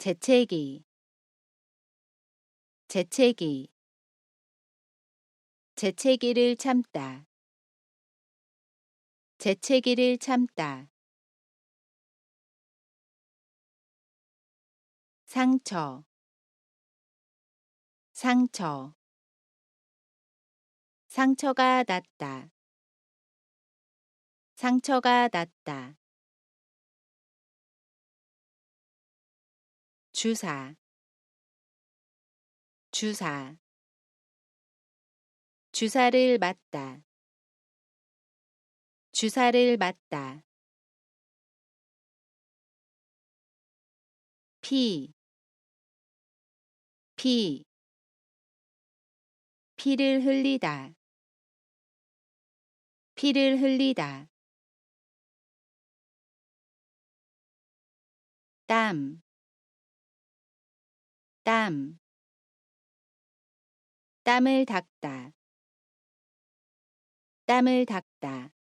재채기 재채기 재채기를 참다 재채기를 참다 상처 상처 상처가 났다 상처가 났다 주사 주사 주사를 맞다 주사를 맞다 피 피 피를 흘리다 피를 흘리다 땀 땀 땀을 닦다 땀을 닦다